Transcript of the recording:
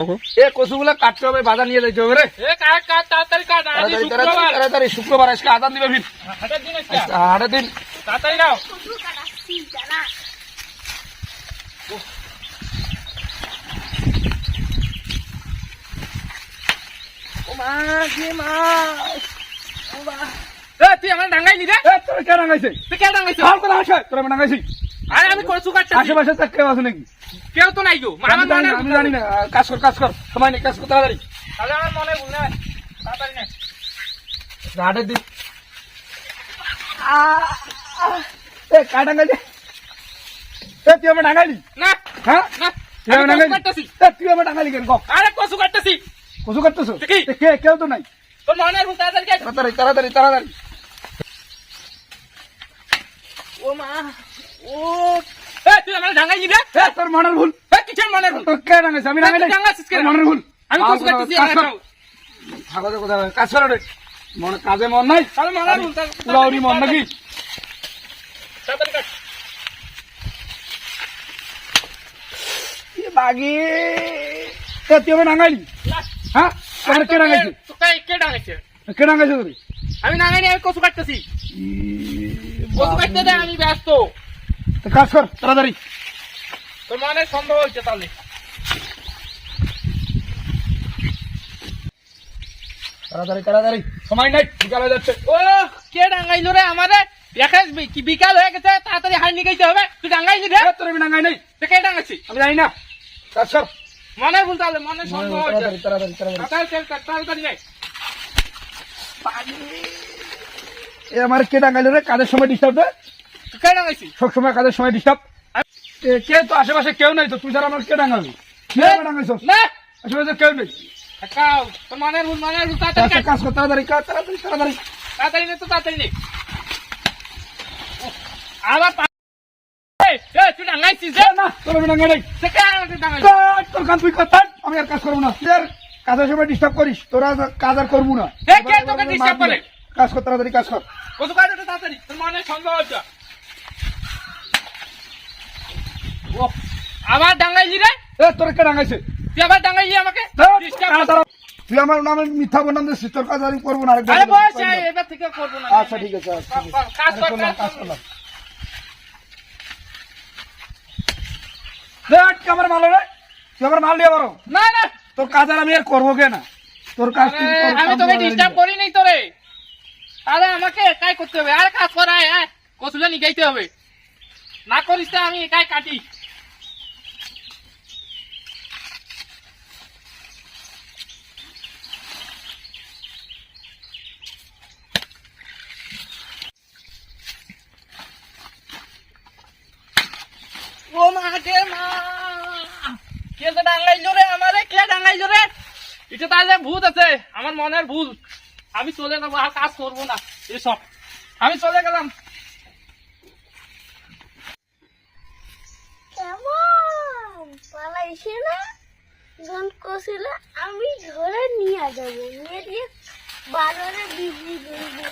এ কচুগুলা কাটতে হবে, বাজার নিয়ে যাইতে হবে রে। তাড়াতাড়ি শুক্রবার আজকে আদান দিবে ভিড়, হাটের দিন তাড়াতাড়ি নাও। তুই আমার ডাঙ্গাইলি রে? তোর কে ডাঙ্গাইছে? তুই কে ডাঙ্গাইছে? ভালো করে আসে, তোর আমি ডাঙ্গাইছি। আরে আমি কচু কাটতে আশেপাশে তো কেউ আছে নাকি? কেউ তো নাই গো। আমি জানি না। কাজ কর সময় নেই, কাজ কর তাড়াতাড়ি। তাহলে আমার মনে ভুল না, তাড়াতাড়ি না। হাটের দিন কায় ডাঙ্গাইছে? তুই আমার ডাঙ্গাইলি না? হ্যাঁ তুই আমার ডাঙ্গাইলি? তুই আমার ডাঙ্গাইলি কেন? আরে কচু কাটতেছি। কচু কাটতেছো? কেউ তো নাই। তোর মনে ভুল, তাড়াতাড়ি। ও মা, ও তুই আমার ডাঙ্গাইলি রে? তোর মনের ভুল। কিসের মনের ভুল? তোর কে ডাঙ্গাইছে? আমি ডাঙ্গাইলি? মনের ভুল। আমি কচু কাটতেছি। কাজ করো রে। মনে কাজে মন নাই, তাহলে মনের ভুল। উড়াউড়ি মন নাকি? বাগি তুই আমার ডাঙ্গাইলি? হ্যাঁ কে ডাঙ্গাইছে? কে ডাঙ্গাইছে তোর? আমি ডাঙ্গাইনি, আমি কচু কাটতেছি। কচু কাটতে দে, আমি ব্যস্ত। কাজ কর তাড়াতাড়ি। তোর মনে সন্দেহ হয়েছে তাহলে। তাড়াতাড়ি সময় নাই, বিকাল হয়ে যাচ্ছে। ও কে ডাঙ্গাইলো রে আমারে? দেখাস বিকাল হয়ে গেছে, তাড়াতাড়ি হাই নিকাইতে হবে। তুই ডাঙ্গাইলি রে? তোর আমি ডাঙ্গাই নাই। কে ডাঙ্গাইছি? আমি জানি না। কাজ কর। মনে ভুল তাহলে, মনে সন্দেহ হয়েছে। তাড়াতাড়ি যাই। এ আমার কে ডাঙ্গাইলো রে? কাজের সময় ডিস্টার্ব দেয়? কে ডাঙ্গাইছি? সব সময় কাজের সময় ডিস্টার্ব। কে তো আশেপাশে কেউ নাই তো, তুই যারা আমার কে ডাঙ্গাবি? ডাঙ্গাইছ না? আশেপাশে কেউ নেই। তোর মনের ভুল, তাড়াতাড়ি কাজ কর, তাড়াতাড়ি নে তো, তাড়াতাড়ি নে। আবার তুই ডাঙ্গাইছিস না? তোর আমি ডাঙ্গাই নাই। তোর কাজ তুই করতে, আমি আর কাজ করবো না। তুই আর কাজের সময় ডিস্টার্ব করিস, তোরা কাজ আর করবো না। কাজ কর তাড়াতাড়ি, কাজ কর। তাড়াতাড়ি, তোর মনে সন্দেহ হচ্ছে। আবার ডাঙ্গাইলি রে? তোর কে ডাঙ্গাইছে? তুই আবার ডাঙ্গাইলি আমাকে? তুই আমার নামে মিথ্যা বললাম, তোর কাজ আমি করবো না। এবার থেকে করবো না। আচ্ছা ঠিক আছে, কাজ করলাম। আমার মাল রে, তুই আমার মাল দিয়ে পারো না? না তোর কাজ আর আমি আর করবো কে না? তোর কাজ আমি তোকে ডিস্টার্ব করি নাই তোরে, তাহলে আমাকে একাই করতে হবে। আর কাজ করায় কচুলা নিগাইতে হবে, না করিস তো আমি একাই কাটি। ও মা কে মা, কে ডাঙ্গাইলো রে আমারে? কে ডাঙ্গাইলো রে? এটা তাহলে ভূত আছে, আমার মনের ভুল। আমি চলে যাবো, আর কাজ করবো না এসব। আমি চলে গেলাম। পালাইছে না কছিল, আমি ধরে নিয়ে যাবো, নিয়ে দিয়ে বাজারে বিক্রি করবো।